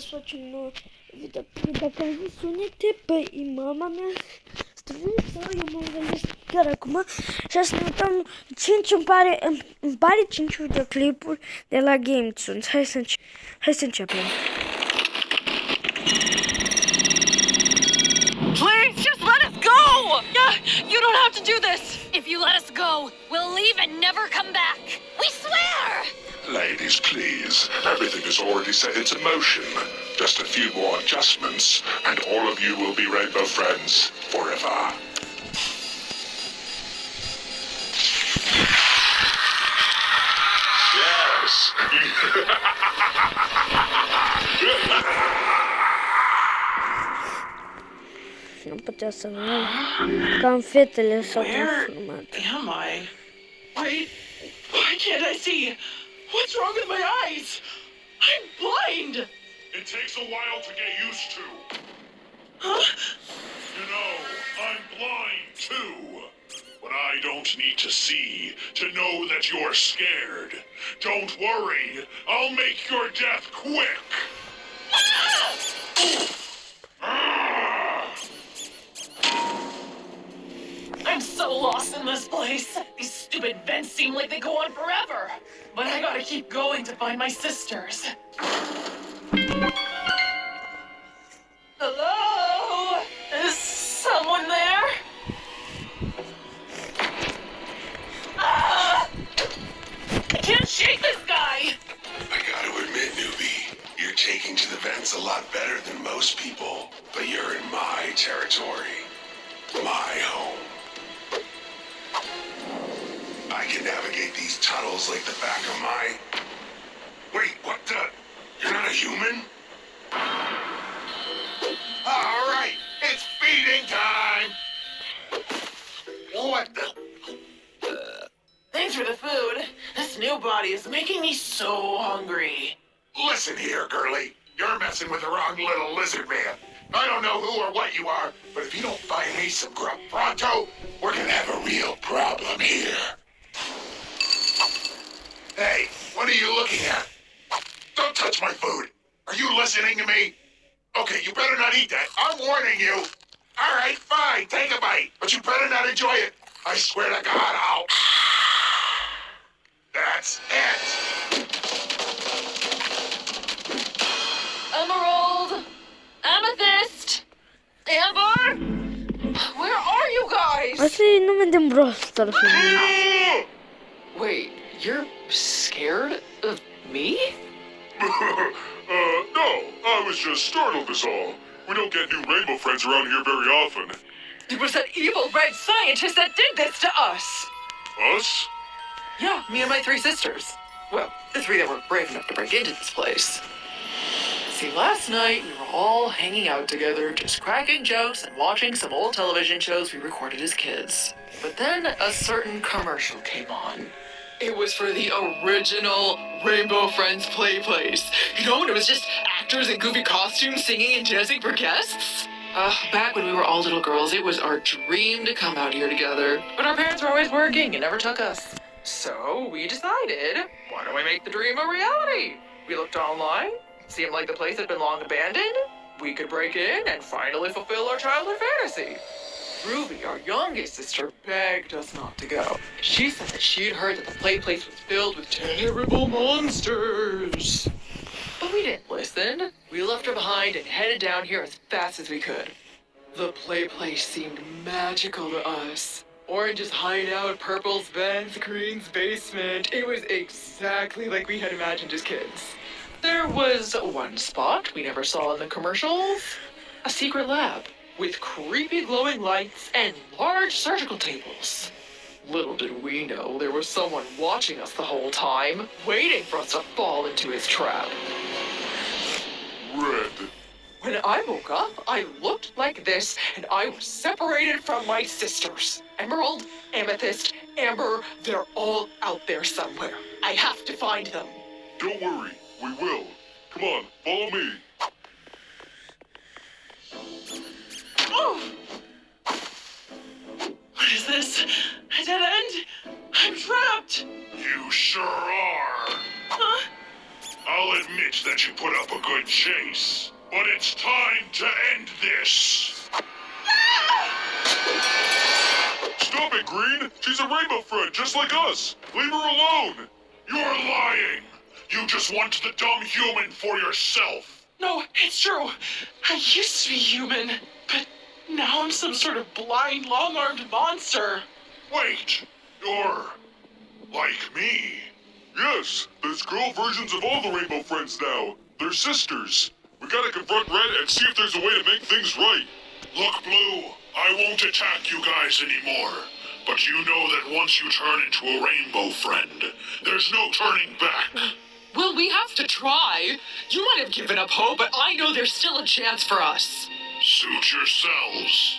с очень много видов sunete и mama mea strânsă, eu mă gândesc chiar acum și să ne uităm 5 îmi pare 5 videoclipuri de la Game Tunes. Hai să începem. Please, just let us go! Yeah, you don't have to do this! If you let us go, we'll leave and never come back! We swear! Ladies, please. Everything is already set into motion. Just a few more adjustments, and all of you will be rainbow friends forever. Yes! Nu putea să văd cam fetele s-au transformat. Am I? Why can't I see? What's wrong with my eyes? I'm blind! It takes a while to get used to. Huh? You know, I'm blind too. But I don't need to see to know that you're scared. Don't worry, I'll make your death quick. I'm so lost in this place. These stupid vents seem like they go on forever. But I gotta keep going to find my sisters. Hello? Is someone there? Ah! I can't shake this guy! I gotta admit, newbie, you're taking to the vents a lot better than most people. But you're in my territory. My home. I can navigate these tunnels like the back of my... Wait, what the... You're not a human? All right, it's feeding time! What the... Thanks for the food. This new body is making me so hungry. Listen here, girlie. You're messing with the wrong little lizard man. I don't know who or what you are, but if you don't find me some grub pronto, we're gonna have a real problem here. Hey, what are you looking at? Don't touch my food. Are you listening to me? Okay, you better not eat that. I'm warning you. All right, fine, take a bite, but you better not enjoy it. I swear to God, I'll... That's it. Emerald! Amethyst! Amber! Where are you guys? Asta e nume de Brawl Stars. Wait, you're scared of me? No, I was just startled is all. We don't get new rainbow friends around here very often. It was that evil red scientist that did this to us! Us? Yeah, me and my 3 sisters. Well, the 3 that were brave enough to break into this place. See, last night we were all hanging out together, just cracking jokes and watching some old television shows we recorded as kids. But then a certain commercial came on. It was for the original Rainbow Friends play place. You know, when it was just actors in goofy costumes singing and dancing for guests? Back when we were all little girls, it was our dream to come out here together. But our parents were always working and never took us. So we decided, why don't we make the dream a reality? We looked online, seemed like the place had been long abandoned. We could break in and finally fulfill our childhood fantasy. Ruby, our youngest sister, begged us not to go. She said that she'd heard that the play place was filled with terrible monsters. But we didn't listen. We left her behind and headed down here as fast as we could. The play place seemed magical to us. Orange's hideout, purple's vents, green's basement. It was exactly like we had imagined as kids. There was one spot we never saw in the commercials. A secret lab with creepy glowing lights and large surgical tables. Little did we know there was someone watching us the whole time, waiting for us to fall into his trap. Red. When I woke up, I looked like this, and I was separated from my sisters. Emerald, Amethyst, Amber, they're all out there somewhere. I have to find them. Don't worry, we will. Come on, follow me. Oh! What is this? A dead end? I'm trapped! You sure are. Huh? I'll admit that you put up a good chase, but it's time to end this. Stop it, Green! She's a rainbow friend, just like us! Leave her alone! You're lying! You just want the dumb human for yourself! No, it's true. I used to be human, but now I'm some sort of blind, long-armed monster. Wait! You're... like me? Yes, there's girl versions of all the rainbow friends now. They're sisters. We gotta confront Red and see if there's a way to make things right. Look, Blue, I won't attack you guys anymore. But you know that once you turn into a rainbow friend, there's no turning back. Well, we have to try. You might have given up hope, but I know there's still a chance for us. Suit yourselves.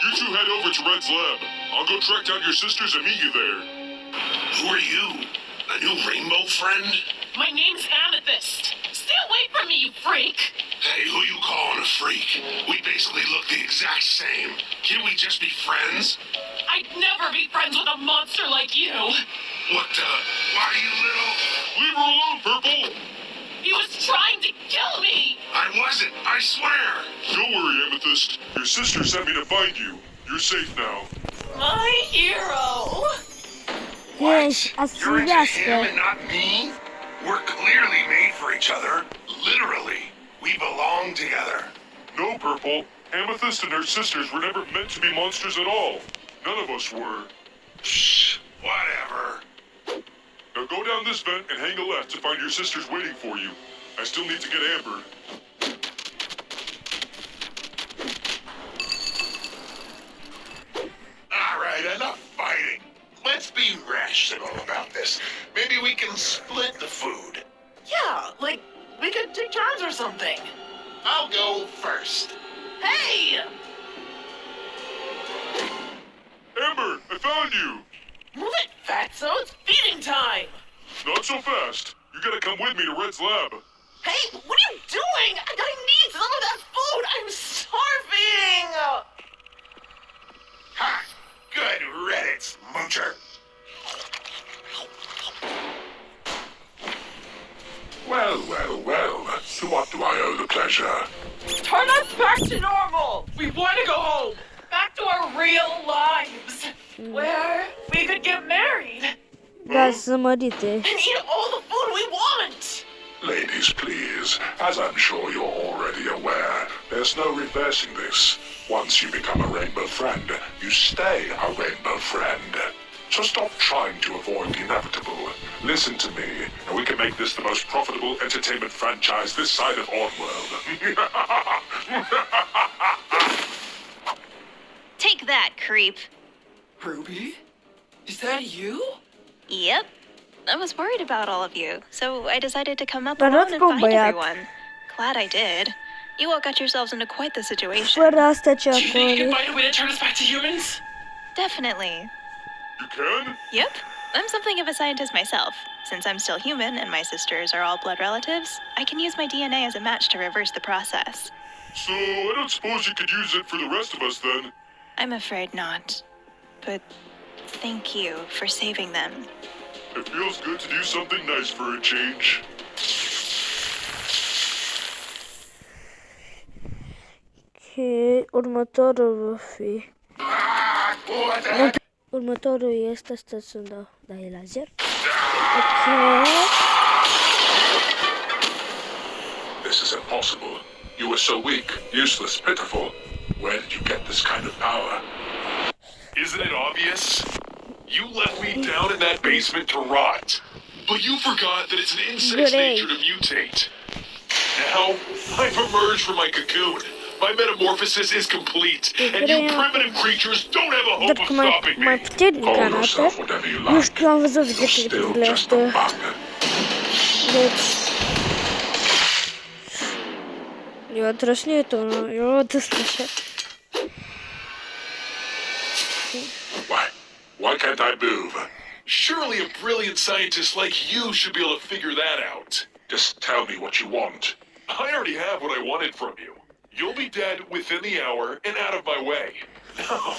You two head over to Red's lab. I'll go track down your sisters and meet you there. Who are you? A new rainbow friend? My name's Amethyst. Stay away from me, you freak! Hey, who you calling a freak? We basically look the exact same. Can't we just be friends? I'd never be friends with a monster like you! What the? Why, you little... Leave her alone, Purple! He was trying to kill me! I wasn't, I swear! Don't worry, Amethyst. Your sister sent me to find you. You're safe now. My hero! Gente, assim You're into him gasta. and not me? We're clearly made for each other. Literally. We belong together. No, Purple. Amethyst and her sisters were never meant to be monsters at all. None of us were. Shh. Whatever. Now go down this vent and hang a left to find your sisters waiting for you. I still need to get Amber. Alright, enough fighting. Let's be rational about this. Maybe we can split the food. Yeah, like, we could take turns or something. I'll go first. Hey! Amber, I found you! Move it, fatso, it's feeding time! Not so fast. You gotta come with me to Red's lab. Hey, what are you doing? I need some of that food! I'm starving! Ha! Good riddance, moocher. Well. To what do I owe the pleasure? Turn us back to normal! We want to go home! Back to our real lives! Where we could get married Gasta morite. and eat all the food we want! Ladies, please. As I'm sure you're already aware, there's no reversing this. Once you become a rainbow friend, you stay a rainbow friend. So stop trying to avoid the inevitable. Listen to me, and we can make this the most profitable entertainment franchise this side of Oddworld. Take that, creep. Ruby? Is that you? Yep. I was worried about all of you, so I decided to come up But alone let's and go find back. everyone. Glad I did. You all got yourselves into quite the situation. Fără asta ce Do you think you acolo. can find a way to turn us back to humans? Definitely. You can? Yep. I'm something of a scientist myself. Since I'm still human and my sisters are all blood relatives, I can use my DNA as a match to reverse the process. So, I don't suppose you could use it for the rest of us then? I'm afraid not. But thank you for saving them. It feels good to do something nice for a change. Ok, următorul va fi... What the heck? Următorul este, stați să dau e laser. Ok. This is impossible. You were so weak, useless, pitiful. Where did you get this kind of power? Isn't it obvious? You left me down in that basement to rot. But you forgot that it's an insect's Great. nature to mutate. Now, I've emerged from my cocoon. My metamorphosis is complete, and you primitive creatures don't have a hope Dar of că mai stopping me. puternic arată. Nu știu, am văzut videoclipurile astea. Deci... Eu trăsnit-o, nu? Eu o dăs așa. Why can't I move? Surely a brilliant scientist like you should be able to figure that out. Just tell me what you want. I already have what I wanted from you. You'll be dead within the hour and out of my way. No,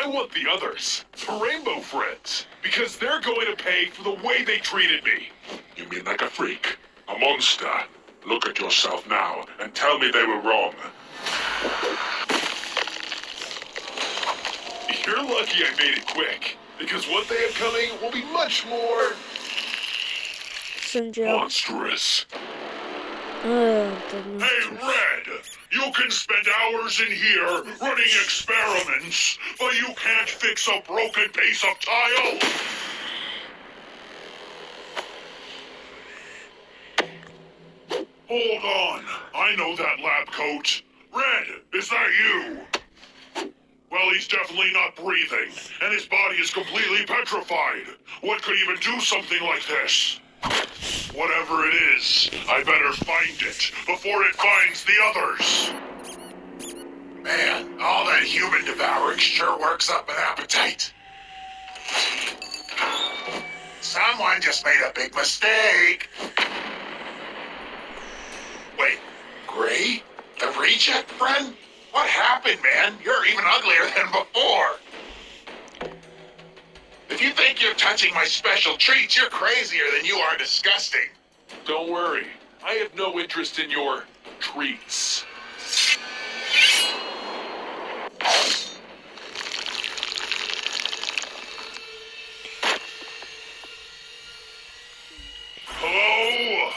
I want the others, the rainbow friends, because they're going to pay for the way they treated me. You mean like a freak? A monster? Look at yourself now and tell me they were wrong. You're lucky I made it quick, because what they have coming will be much more monstrous. The Hey, Red! You can spend hours in here running experiments, but you can't fix a broken piece of tile? Hold on. I know that lab coat. Red, is that you? Well, he's definitely not breathing, and his body is completely petrified. What could even do something like this? Whatever it is, I better find it before it finds the others. Man, all that human devouring sure works up an appetite. Someone just made a big mistake. Wait, Gray? The reject friend? What happened, man? You're even uglier than before. If you think you're touching my special treats, you're crazier than you are disgusting. Don't worry, I have no interest in your treats. Hello?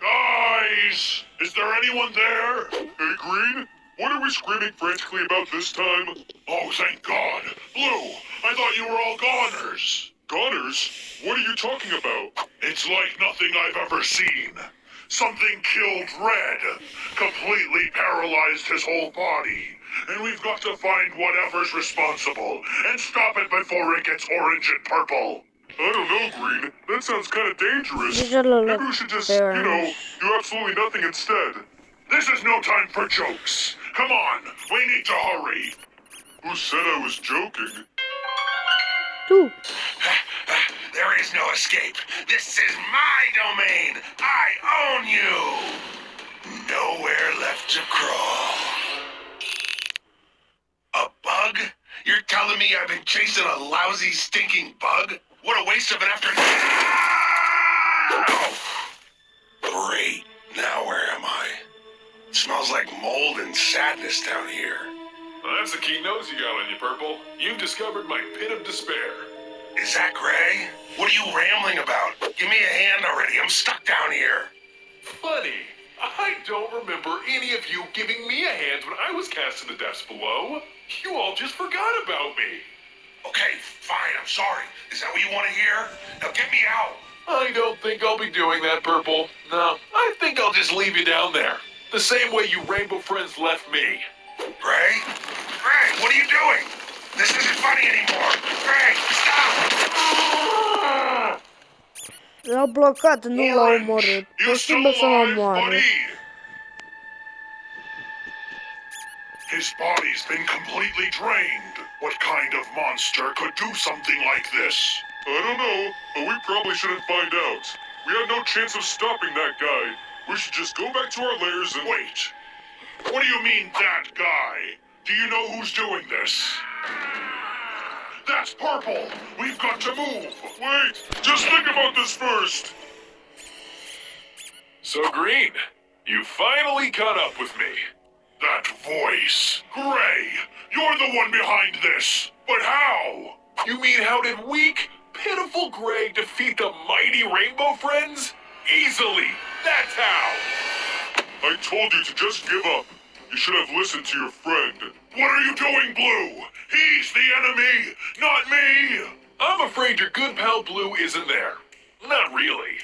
Guys, is there anyone there? Hey, Green, what are we screaming frantically about this time? Oh, thank God. Blue, I thought you were all goners. Goners? What are you talking about? It's like nothing I've ever seen. Something killed Red, completely paralyzed his whole body. And we've got to find whatever's responsible and stop it before it gets orange and purple. I don't know, Green. That sounds kind of dangerous. Maybe we should just, do absolutely nothing instead. This is no time for jokes. Come on, we need to hurry. Who said I was joking? Two. There is no escape. This is my domain. I own you. Nowhere left to crawl. A bug? You're telling me I've been chasing a lousy, stinking bug? What a waste of an afternoon. Great. Now where am I? It smells like mold and sadness down here. Well, that's a keen nose you got on you, Purple. You've discovered my pit of despair. Is that Gray? What are you rambling about? Give me a hand already. I'm stuck down here. Funny. I don't remember any of you giving me a hand when I was cast to the depths below. You all just forgot about me. Okay, fine. I'm sorry. Is that what you want to hear? Now get me out. I don't think I'll be doing that, Purple. No, I think I'll just leave you down there. The same way you rainbow friends left me. Gray? Gray, what are you doing? This isn't funny anymore. Gray, stop! L-au blocat, nu l-au Orange, omorât. you still Posibil să-l alive, omoare. buddy? His body's been completely drained. What kind of monster could do something like this? I don't know, but we probably shouldn't find out. We had no chance of stopping that guy. We should just go back to our lairs and... Wait. What do you mean, that guy? Do you know who's doing this? That's Purple. We've got to move. Wait, just think about this first. So, Green, you finally caught up with me. That voice. Gray, you're the one behind this. But how? You mean how did weak, pitiful Gray defeat the mighty Rainbow Friends? Easily. That's how. I told you to just give up. You should have listened to your friend. What are you doing, Blue? He's the enemy, not me. I'm afraid your good pal Blue isn't there. Not really.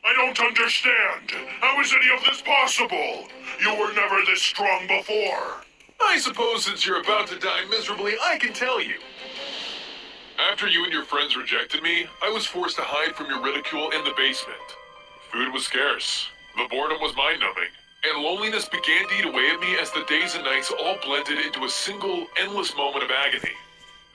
I don't understand. How is any of this possible? You were never this strong before. I suppose since you're about to die miserably, I can tell you. After you and your friends rejected me, I was forced to hide from your ridicule in the basement. Food was scarce, the boredom was mind-numbing, and loneliness began to eat away at me as the days and nights all blended into a single, endless moment of agony.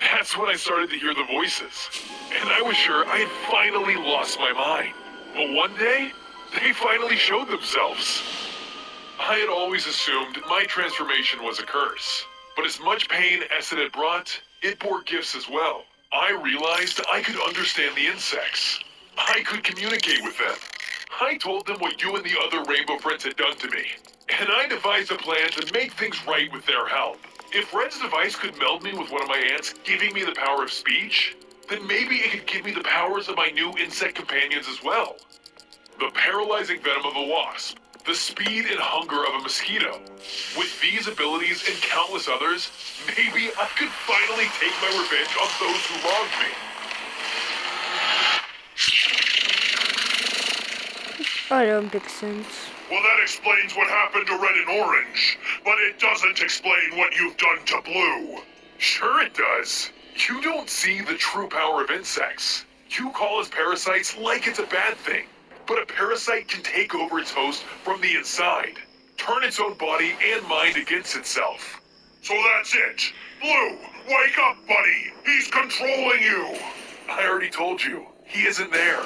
That's when I started to hear the voices, and I was sure I had finally lost my mind. But one day, they finally showed themselves. I had always assumed my transformation was a curse, but as much pain as it had brought, it bore gifts as well. I realized I could understand the insects. I could communicate with them. I told them what you and the other Rainbow Friends had done to me, and I devised a plan to make things right with their help. If Red's device could meld me with one of my ants, giving me the power of speech, then maybe it could give me the powers of my new insect companions as well. The paralyzing venom of a wasp, the speed and hunger of a mosquito. With these abilities and countless others, maybe I could finally take my revenge on those who wronged me. I don't make sense. Well, that explains what happened to Red and Orange, but it doesn't explain what you've done to Blue. Sure it does. You don't see the true power of insects. You call us parasites like it's a bad thing. But a parasite can take over its host from the inside, turn its own body and mind against itself. So that's it. Blue, wake up, buddy. He's controlling you. I already told you, he isn't there.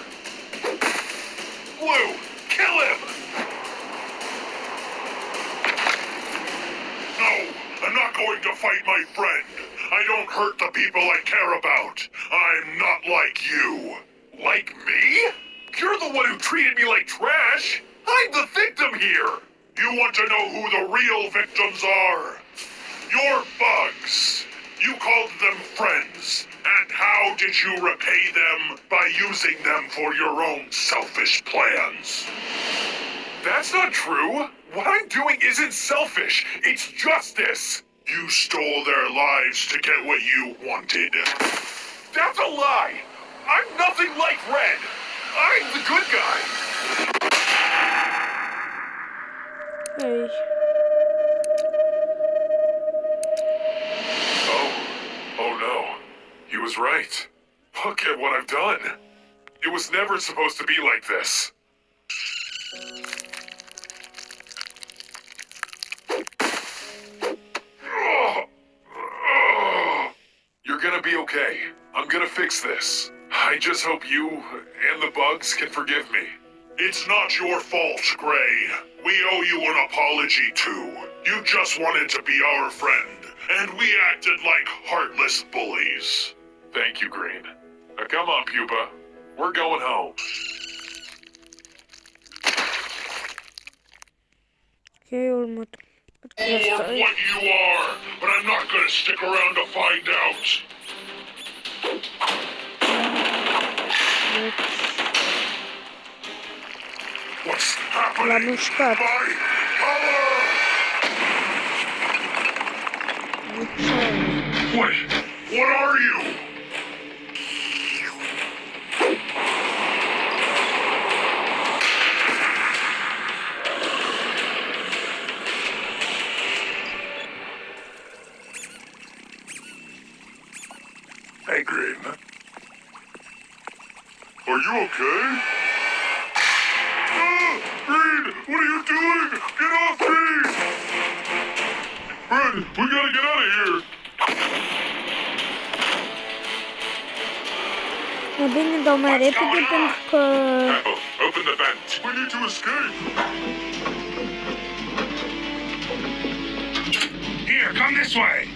Blue, kill him. No, I'm not going to fight my friend. I don't hurt the people I care about. I'm not like you. Like me? You're the one who treated me like trash. I'm the victim here. You want to know who the real victims are? Your bugs. You called them friends. And how did you repay them? By using them for your own selfish plans. That's not true. What I'm doing isn't selfish. It's justice. You stole their lives to get what you wanted. That's a lie. I'm nothing like Red. I'm the good guy. Hey. Oh no. He was right. Look at what I've done. It was never supposed to be like this. You're gonna be okay. I'm gonna fix this. I just hope you and the bugs can forgive me. It's not your fault, Gray. We owe you an apology, too. You just wanted to be our friend, and we acted like heartless bullies. Thank you, Green. Now come on, Pupa. We're going home. Okay, Olmut. Or what you are, but I'm not gonna stick around to find out. What's happening? Ладушка. My power! What are you? Hey, Green. Are you okay? Green, what are you doing? Get off me! Red, we gotta get out of here. Bine, dau mai repede pentru că... Apple, open the vent. We need to escape. Here, come this way.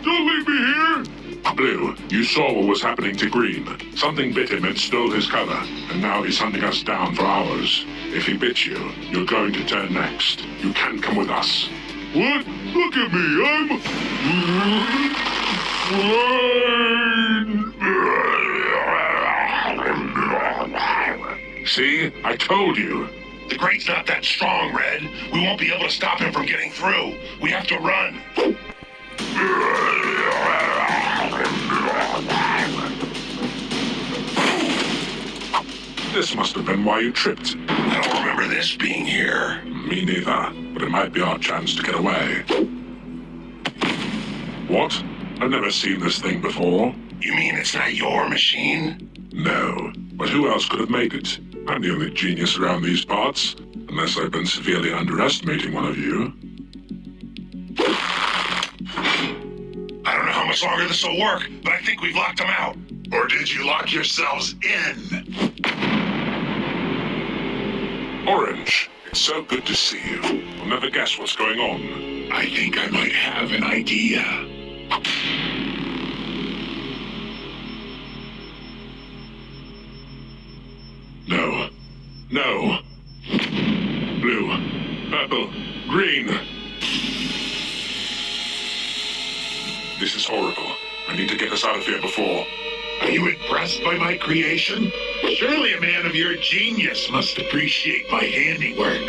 Don't leave me here! Blue, you saw what was happening to Green. Something bit him and stole his cover, and now he's hunting us down for hours. If he bit you, you're going to turn next. You can't come with us. What? Look at me, I'm... See? I told you. The grate's not that strong, Red. We won't be able to stop him from getting through. We have to run. This must have been why you tripped. I don't remember this being here. Me neither, but it might be our chance to get away. What? I've never seen this thing before. You mean it's not your machine? No, but who else could have made it? I'm the only genius around these parts, unless I've been severely underestimating one of you. I don't know how much longer this will work, but I think we've locked them out. Or did you lock yourselves in? Orange, So good to see you. I'll never guess what's going on. I think I might have an idea. No. No. Blue. Purple. Green. This is horrible. I need to get us out of here before. Are you impressed by my creation? Surely a man of your genius must appreciate my handiwork.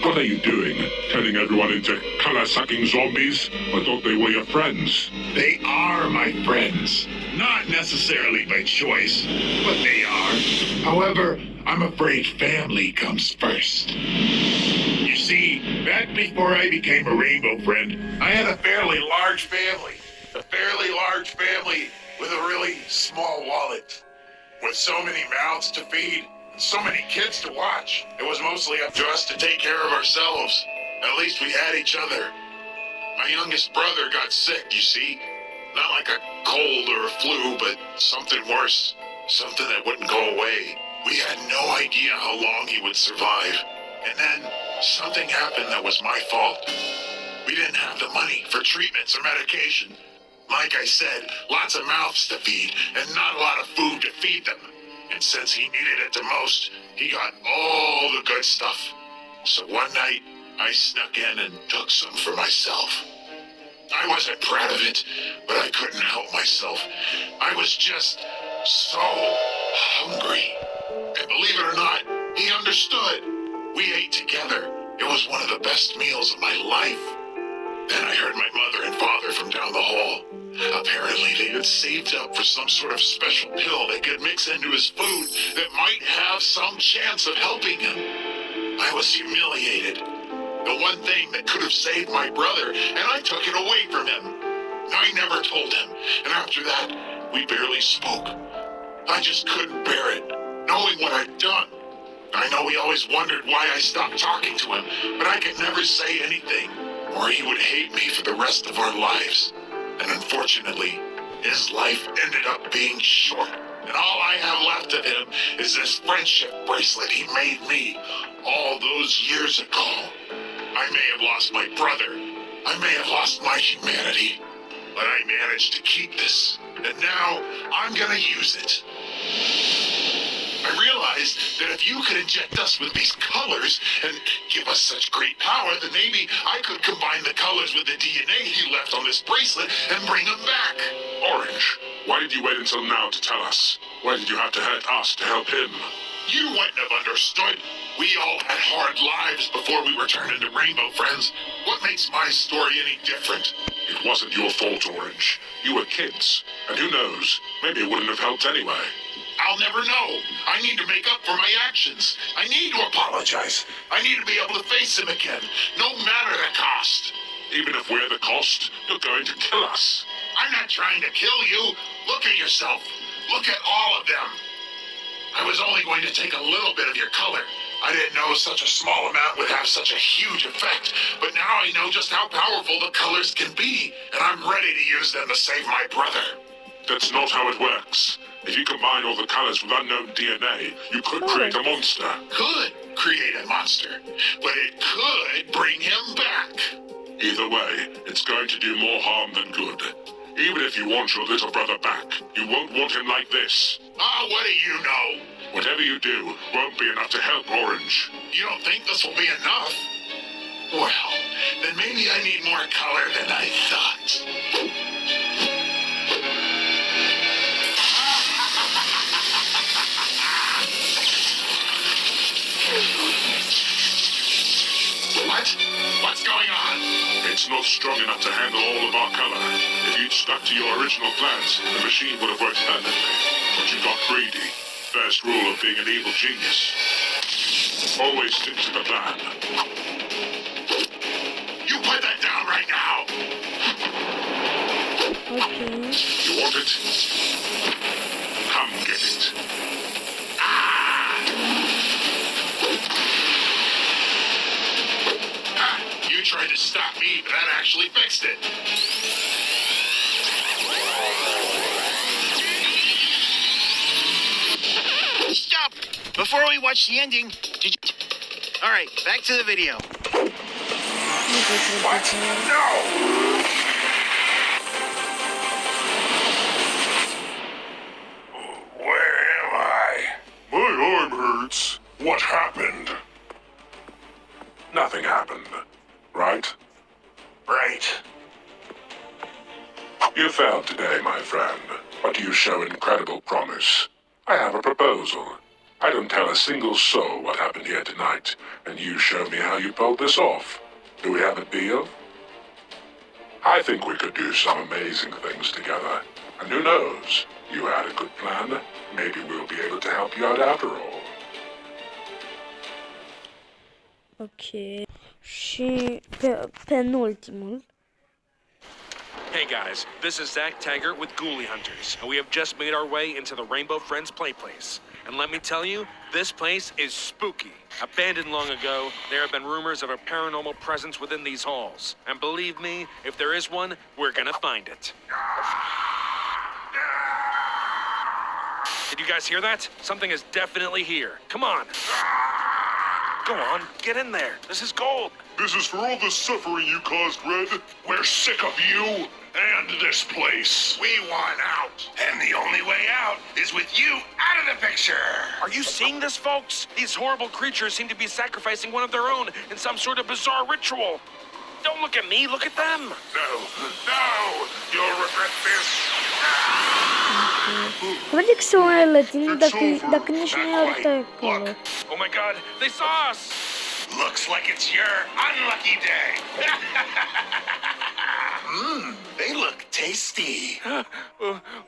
What are you doing? Turning everyone into color-sucking zombies? I thought they were your friends. They are my friends. Not necessarily by choice, but they are. However, I'm afraid family comes first. You see, back before I became a rainbow friend, I had a fairly large family. A fairly large family with a really small wallet. With so many mouths to feed, and so many kids to watch, it was mostly up to us to take care of ourselves. At least we had each other. My youngest brother got sick, you see. Not like a cold or a flu, but something worse. Something that wouldn't go away. We had no idea how long he would survive. And then something happened that was my fault. We didn't have the money for treatments or medication. Like I said, lots of mouths to feed and not a lot of food to feed them. And since he needed it the most, he got all the good stuff. So one night, I snuck in and took some for myself. I wasn't proud of it, but I couldn't help myself. I was just so hungry. And believe it or not, he understood. We ate together. It was one of the best meals of my life. Then I heard my mother and father from down the hall. Apparently they had saved up for some sort of special pill they could mix into his food that might have some chance of helping him. I was humiliated. The one thing that could have saved my brother, and I took it away from him. I never told him, and after that, we barely spoke. I just couldn't bear it, knowing what I'd done. I know he always wondered why I stopped talking to him, but I could never say anything, or he would hate me for the rest of our lives. And unfortunately, his life ended up being short. And all I have left of him is this friendship bracelet he made me all those years ago. I may have lost my brother. I may have lost my humanity. But I managed to keep this. And now I'm gonna use it. I realized that if you could inject us with these colors and give us such great power, then maybe I could combine the colors with the DNA he left on this bracelet and bring them back. Orange, why did you wait until now to tell us? Why did you have to hurt us to help him? You wouldn't have understood. We all had hard lives before we were turned into rainbow friends. What makes my story any different? It wasn't your fault, Orange. You were kids. And who knows, maybe it wouldn't have helped anyway. I'll never know. I need to make up for my actions. I need to apologize. I need to be able to face him again, no matter the cost. Even if we're the cost, you're going to kill us. I'm not trying to kill you. Look at yourself. Look at all of them. I was only going to take a little bit of your color. I didn't know such a small amount would have such a huge effect, but now I know just how powerful the colors can be, and I'm ready to use them to save my brother. That's not how it works. If you combine all the colors with unknown DNA, you could create a monster. Could create a monster, but it could bring him back. Either way, it's going to do more harm than good. Even if you want your little brother back, you won't want him like this. Ah, what do you know? Whatever you do won't be enough to help Orange. You don't think this will be enough? Well, then maybe I need more color than I thought. What? What's going on? It's not strong enough to handle all of our color. If you'd stuck to your original plans, the machine would have worked perfectly. But you got greedy. First rule of being an evil genius. Always stick to the plan. You put that down right now! Okay. You want it? Come get it. You tried to stop me, but that actually fixed it. Stop! Before we watch the ending, did you... All right, back to the video. What? No! Where am I? My arm hurts. What happened? Nothing happened, right? Right. You failed today, my friend, but you show incredible promise. I have a proposal. I don't tell a single soul what happened here tonight, and you show me how you pulled this off. Do we have a deal? I think we could do some amazing things together. And who knows? You had a good plan. Maybe we'll be able to help you out after all. Ok. Și penultimul. Hey guys, this is Zach Taggart with Ghoulie Hunters, and we have just made our way into the Rainbow Friends play place. And let me tell you, this place is spooky. Abandoned long ago, there have been rumors of a paranormal presence within these halls. And believe me, if there is one, we're gonna find it. Did you guys hear that? Something is definitely here. Come on. Go on, get in there. This is gold. This is for all the suffering you caused, Red. We're sick of you and this place. We want out, and the only way out is with you out of the picture. Are you seeing this, folks? These horrible creatures seem to be sacrificing one of their own in some sort of bizarre ritual. Don't look at me, look at them. No, no, you'll regret this. Vede că se oare la tine dacă nici nu i-ar uita acolo. Oh my god, they saw us! Looks like it's your unlucky day. They look tasty.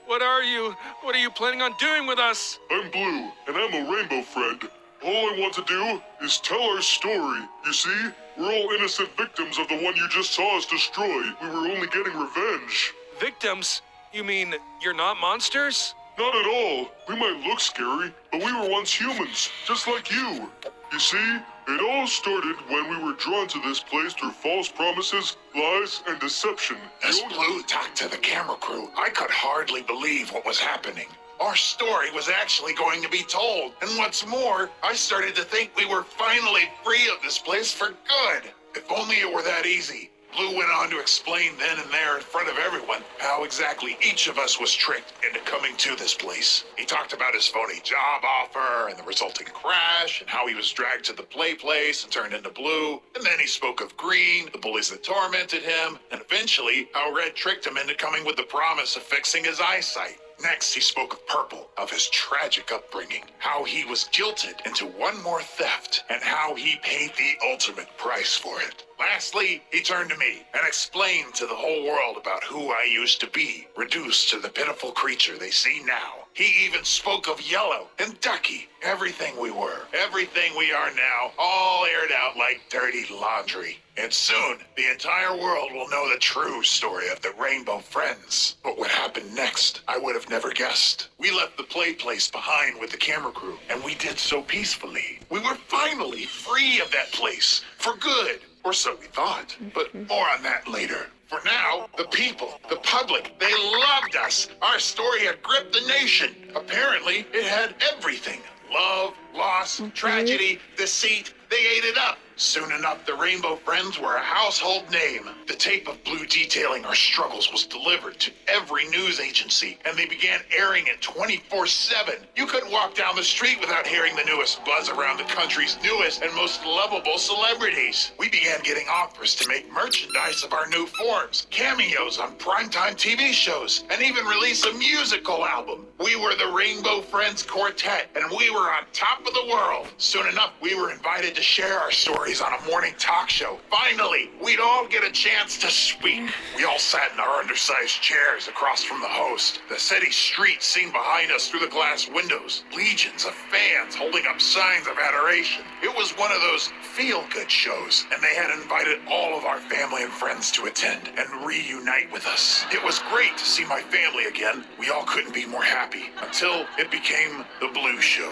What are you? What are you planning on doing with us? I'm Blue, and I'm a rainbow friend. All I want to do is tell our story. You see, we're all innocent victims of the one you just saw us destroy. We were only getting revenge. Victims? You mean you're not monsters? Not at all. We might look scary, but we were once humans, just like you. You see, it all started when we were drawn to this place through false promises, lies, and deception. As Blue talked to the camera crew, I could hardly believe what was happening. Our story was actually going to be told. And what's more, I started to think we were finally free of this place for good. If only it were that easy. Blue went on to explain then and there in front of everyone how exactly each of us was tricked into coming to this place. He talked about his phony job offer and the resulting crash and how he was dragged to the play place and turned into Blue. And then he spoke of Green, the bullies that tormented him, and eventually how Red tricked him into coming with the promise of fixing his eyesight. Next, he spoke of Purple, of his tragic upbringing, how he was jilted into one more theft, and how he paid the ultimate price for it. Lastly, he turned to me and explained to the whole world about who I used to be, reduced to the pitiful creature they see now. He even spoke of Yellow and Ducky, everything we were, everything we are now, all aired out like dirty laundry. And soon, the entire world will know the true story of the Rainbow Friends. But what happened next, I would have never guessed. We left the play place behind with the camera crew, and we did so peacefully. We were finally free of that place, for good. Or so we thought, but more on that later. For now, the people, the public, they loved us. Our story had gripped the nation. Apparently, it had everything. Love, loss, tragedy, deceit. They ate it up. Soon enough, the Rainbow Friends were a household name. The tape of Blue detailing our struggles was delivered to every news agency, and they began airing it 24/7. You couldn't walk down the street without hearing the newest buzz around the country's newest and most lovable celebrities. We began getting offers to make merchandise of our new forms, cameos on primetime TV shows, and even release a musical album. We were the Rainbow Friends Quartet, and we were on top of the world. Soon enough, we were invited to share our stories on a morning talk show. Finally, we'd all get a chance to speak. We all sat in our undersized chairs across from the host. The city street seen behind us through the glass windows. Legions of fans holding up signs of adoration. It was one of those feel-good shows, and they had invited all of our family and friends to attend and reunite with us. It was great to see my family again. We all couldn't be more happy until it became the Blue Show.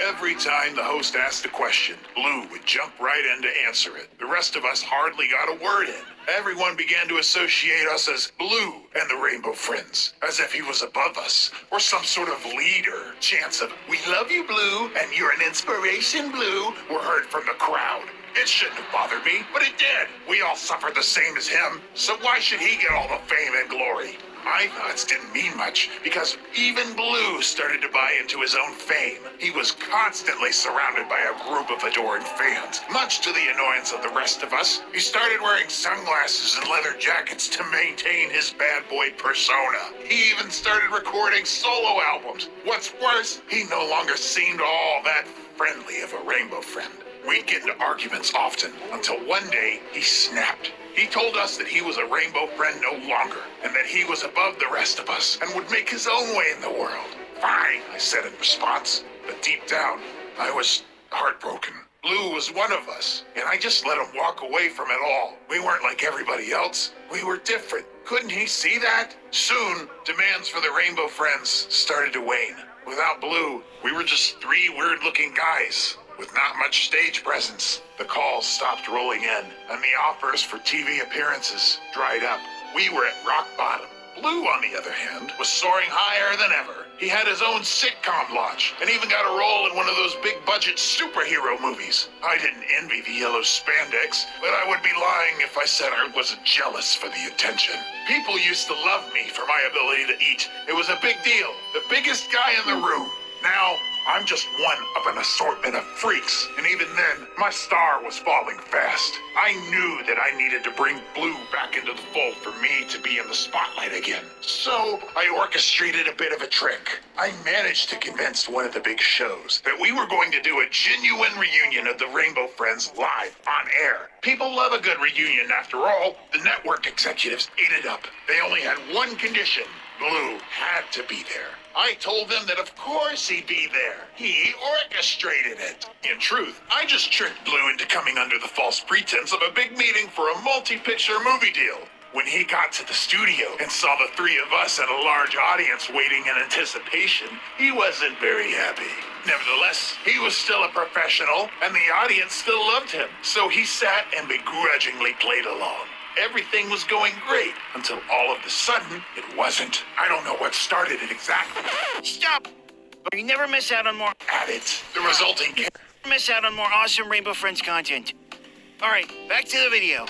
Every time the host asked a question, Blue would jump right in began to answer it. The rest of us hardly got a word in. Everyone began to associate us as Blue and the Rainbow Friends, as if he was above us, or some sort of leader. Chants of, "We love you, Blue, and you're an inspiration, Blue," were heard from the crowd. It shouldn't have bothered me, but it did. We all suffered the same as him, so why should he get all the fame and glory? My thoughts didn't mean much, because even Blue started to buy into his own fame. He was constantly surrounded by a group of adoring fans, much to the annoyance of the rest of us. He started wearing sunglasses and leather jackets to maintain his bad boy persona. He even started recording solo albums. What's worse, he no longer seemed all that friendly of a Rainbow Friend. We'd get into arguments often, until one day he snapped. He told us that he was a Rainbow Friend no longer, and that he was above the rest of us, and would make his own way in the world. Fine, I said in response, but deep down, I was heartbroken. Blue was one of us, and I just let him walk away from it all. We weren't like everybody else. We were different. Couldn't he see that? Soon, demands for the Rainbow Friends started to wane. Without Blue, we were just three weird-looking guys with not much stage presence. The calls stopped rolling in, and the offers for TV appearances dried up. We were at rock bottom. Blue, on the other hand, was soaring higher than ever. He had his own sitcom launch, and even got a role in one of those big-budget superhero movies. I didn't envy the yellow spandex, but I would be lying if I said I wasn't jealous for the attention. People used to love me for my ability to eat. It was a big deal. The biggest guy in the room. Now, I'm just one of an assortment of freaks, and even then, my star was falling fast. I knew that I needed to bring Blue back into the fold for me to be in the spotlight again. So, I orchestrated a bit of a trick. I managed to convince one of the big shows that we were going to do a genuine reunion of the Rainbow Friends live on air. People love a good reunion after all. The network executives ate it up. They only had one condition. Blue had to be there. I told them that of course he'd be there. He orchestrated it. In truth, I just tricked Blue into coming under the false pretense of a big meeting for a multi-picture movie deal. When he got to the studio and saw the three of us and a large audience waiting in anticipation, he wasn't very happy. Nevertheless, he was still a professional, and the audience still loved him. So he sat and begrudgingly played along. Everything was going great until all of a sudden it wasn't. I don't know what started it exactly. Stop! You never miss out on more. At it, the resulting Miss out on more awesome Rainbow Friends content. All right, back to the video.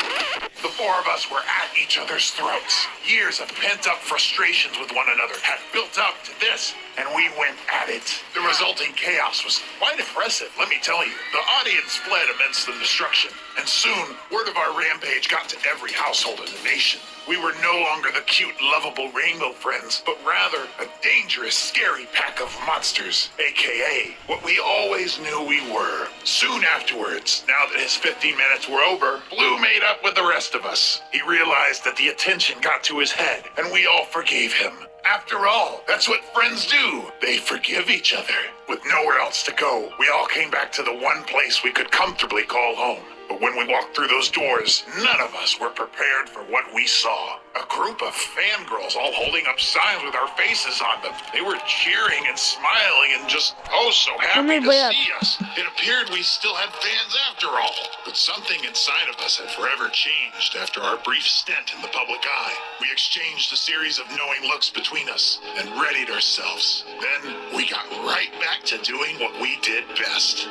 The four of us were at each other's throats. Years of pent-up frustrations with one another had built up to this, and we went at it. The resulting chaos was quite impressive, let me tell you. The audience fled amidst the destruction, and soon, word of our rampage got to every household in the nation. We were no longer the cute, lovable Rainbow Friends, but rather a dangerous, scary pack of monsters, aka what we always knew we were. Soon afterwards, now that his 15 minutes were over, Blue made up with the rest of us. He realized that the attention got to his head, and we all forgave him. After all, that's what friends do. They forgive each other. With nowhere else to go, we all came back to the one place we could comfortably call home. But when we walked through those doors, none of us were prepared for what we saw. A group of fangirls all holding up signs with our faces on them. They were cheering and smiling and just, oh, so happy to see us. It appeared we still had fans after all. But something inside of us had forever changed after our brief stint in the public eye. We exchanged a series of knowing looks between us and readied ourselves. Then we got right back to doing what we did best.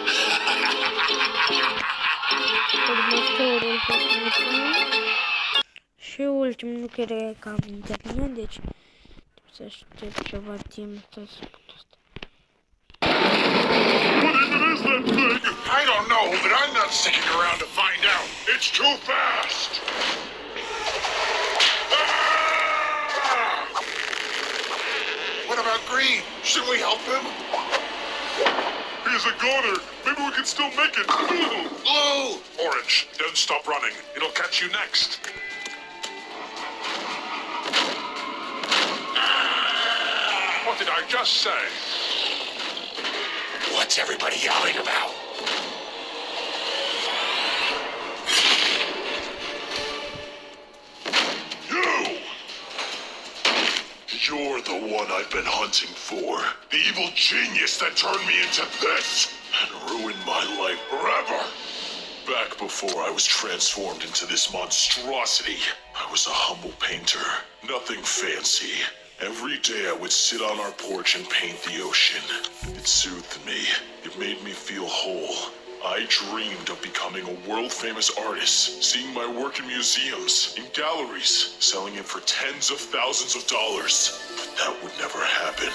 Și ultimul nu cred că am internet, deci să aștept ceva timp să spun asta. What even is that thing? I don't know, but I'm not sticking around to find out. It's too fast. Ah! What about Green? Should we help him? He's a goner. Maybe we can still make it. Blue! Orange, don't stop running. It'll catch you next. What did I just say? What's everybody yelling about? You! You're the one I've been hunting for. The evil genius that turned me into this and ruined my life forever. Back before I was transformed into this monstrosity, I was a humble painter. Nothing fancy. Every day I would sit on our porch and paint the ocean. It soothed me. It made me feel whole. I dreamed of becoming a world-famous artist, seeing my work in museums, in galleries, selling it for tens of thousands of dollars. But that would never happen.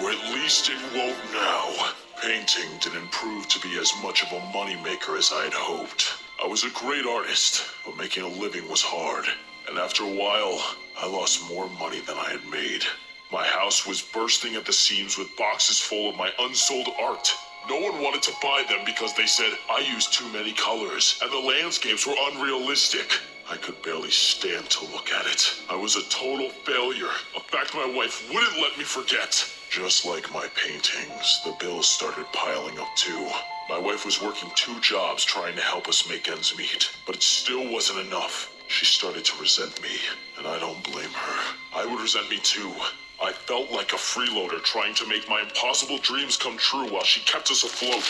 Or at least it won't now. Painting didn't prove to be as much of a moneymaker as I had hoped. I was a great artist, but making a living was hard. And after a while, I lost more money than I had made. My house was bursting at the seams with boxes full of my unsold art. No one wanted to buy them because they said I used too many colors and the landscapes were unrealistic. I could barely stand to look at it. I was a total failure, a fact my wife wouldn't let me forget. Just like my paintings, the bills started piling up too. My wife was working 2 jobs trying to help us make ends meet, but it still wasn't enough. She started to resent me, and I don't blame her. I would resent me too. I felt like a freeloader trying to make my impossible dreams come true while she kept us afloat.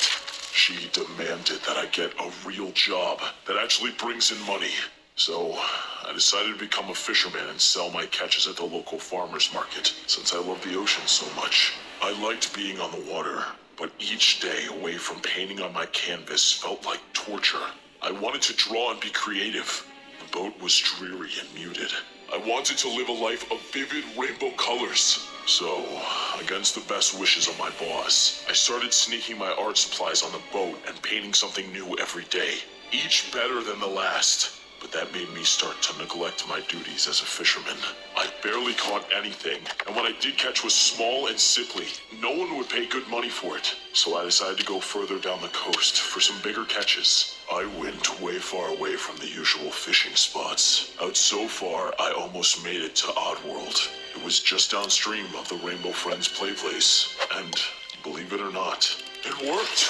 She demanded that I get a real job that actually brings in money. So I decided to become a fisherman and sell my catches at the local farmer's market, since I love the ocean so much. I liked being on the water, but each day away from painting on my canvas felt like torture. I wanted to draw and be creative. The boat was dreary and muted. I wanted to live a life of vivid rainbow colors. So, against the best wishes of my boss, I started sneaking my art supplies on the boat and painting something new every day, each better than the last. But that made me start to neglect my duties as a fisherman. I barely caught anything, and what I did catch was small and sickly. No one would pay good money for it, so I decided to go further down the coast for some bigger catches. I went way far away from the usual fishing spots. Out so far, I almost made it to Oddworld. It was just downstream of the Rainbow Friends play place, and believe it or not, it worked.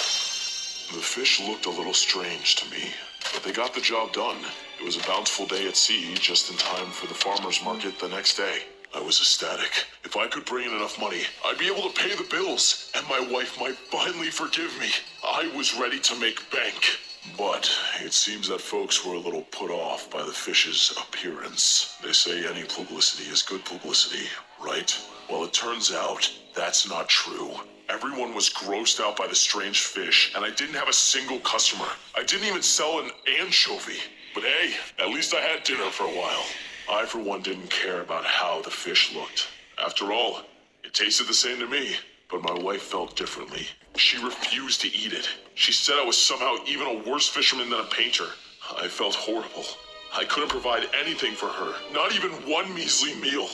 The fish looked a little strange to me, but they got the job done. It was a bountiful day at sea, just in time for the farmer's market the next day. I was ecstatic. If I could bring in enough money, I'd be able to pay the bills, and my wife might finally forgive me. I was ready to make bank. But it seems that folks were a little put off by the fish's appearance. They say any publicity is good publicity, right? Well, it turns out that's not true. Everyone was grossed out by the strange fish, and I didn't have a single customer. I didn't even sell an anchovy. But hey, at least I had dinner for a while. I, for one, didn't care about how the fish looked. After all, it tasted the same to me. But my wife felt differently. She refused to eat it. She said I was somehow even a worse fisherman than a painter. I felt horrible. I couldn't provide anything for her, not even one measly meal.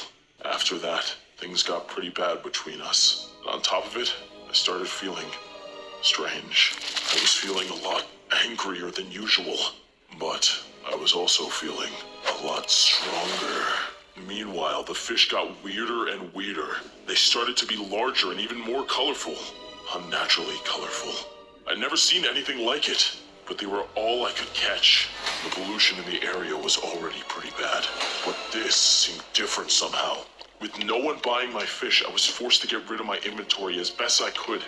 After that, things got pretty bad between us. And on top of it, I started feeling strange. I was feeling a lot angrier than usual. But I was also feeling a lot stronger. Meanwhile, the fish got weirder and weirder. They started to be larger and even more colorful. Unnaturally colorful. I'd never seen anything like it, but they were all I could catch. The pollution in the area was already pretty bad, but this seemed different somehow. With no one buying my fish, I was forced to get rid of my inventory as best I could.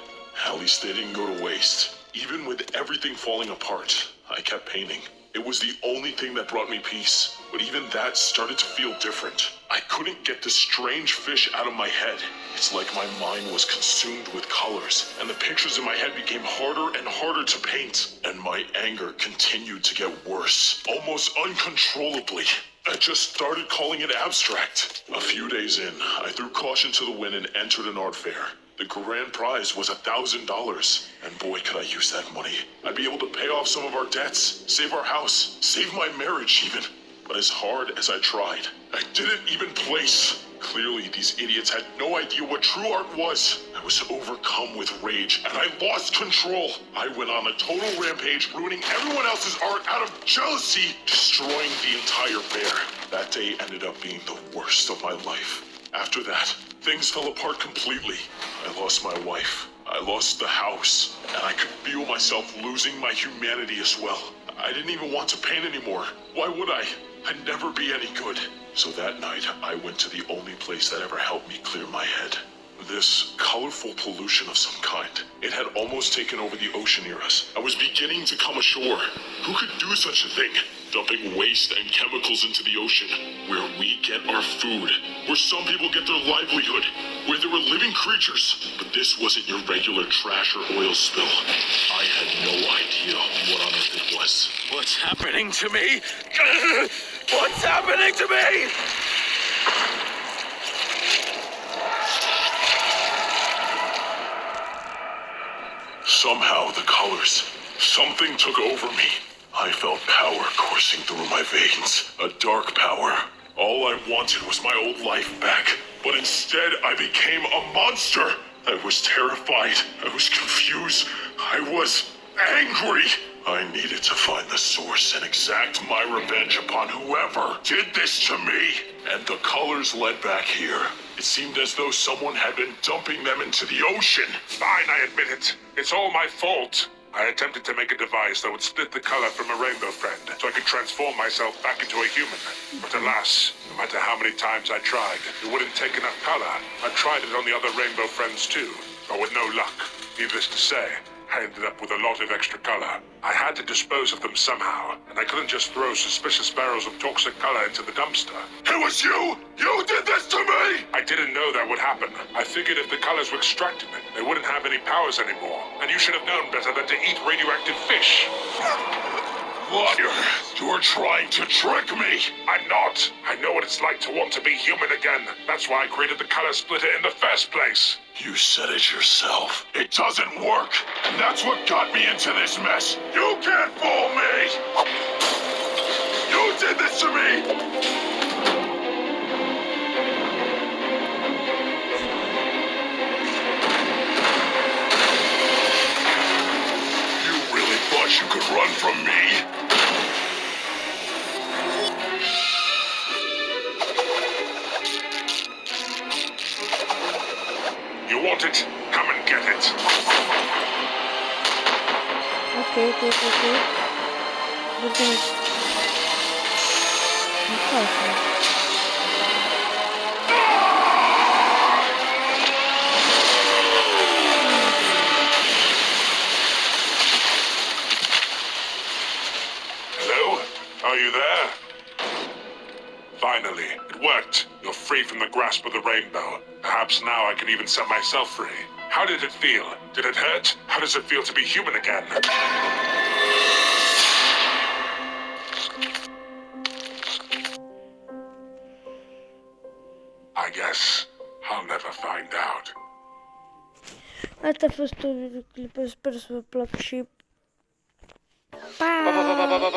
At least they didn't go to waste. Even with everything falling apart, I kept painting. It was the only thing that brought me peace, but even that started to feel different. I couldn't get the strange fish out of my head. It's like my mind was consumed with colors, and the pictures in my head became harder and harder to paint. And my anger continued to get worse, almost uncontrollably. I just started calling it abstract. A few days in, I threw caution to the wind and entered an art fair. The grand prize was $1,000, and boy, could I use that money. I'd be able to pay off some of our debts, save our house, save my marriage even. But as hard as I tried, I didn't even place. Clearly, these idiots had no idea what true art was. I was overcome with rage, and I lost control. I went on a total rampage, ruining everyone else's art out of jealousy, destroying the entire fair. That day ended up being the worst of my life. After that, things fell apart completely. I lost my wife. I lost the house. And I could feel myself losing my humanity as well. I didn't even want to paint anymore. Why would I? I'd never be any good. So that night, I went to the only place that ever helped me clear my head. This colorful pollution of some kind. It had almost taken over the ocean near us. I was beginning to come ashore. Who could do such a thing? Dumping waste and chemicals into the ocean, where we get our food, where some people get their livelihood, where there were living creatures. But this wasn't your regular trash or oil spill. I had no idea what on earth it was. What's happening to me? What's happening to me? Somehow the colors, something took over me. I felt power coursing through my veins, a dark power. All I wanted was my old life back, but instead I became a monster. I was terrified, I was confused, I was angry. I needed to find the source and exact my revenge upon whoever did this to me. And the colors led back here. It seemed as though someone had been dumping them into the ocean. Fine, I admit it. It's all my fault. I attempted to make a device that would split the color from a rainbow friend, so I could transform myself back into a human. But alas, no matter how many times I tried, it wouldn't take enough color. I tried it on the other rainbow friends too, but with no luck. Needless to say, I ended up with a lot of extra color. I had to dispose of them somehow, and I couldn't just throw suspicious barrels of toxic color into the dumpster. It was you! You did this to me! I didn't know that would happen. I figured if the colors were extracted, they wouldn't have any powers anymore. And you should have known better than to eat radioactive fish. Liar! You're trying to trick me! I'm not. I know what it's like to want to be human again. That's why I created the color splitter in the first place. You said it yourself. It doesn't work, and that's what got me into this mess. You can't fool me! You did this to me! You could run from me? You want it? Come and get it. Okay. We're gonna... Are you there? Finally, it worked. You're free from the grasp of the rainbow. Perhaps now I can even set myself free. How did it feel? Did it hurt? How does it feel to be human again? I guess I'll never find out. Asta a fost un videoclip, sper să vă placă și... Pa!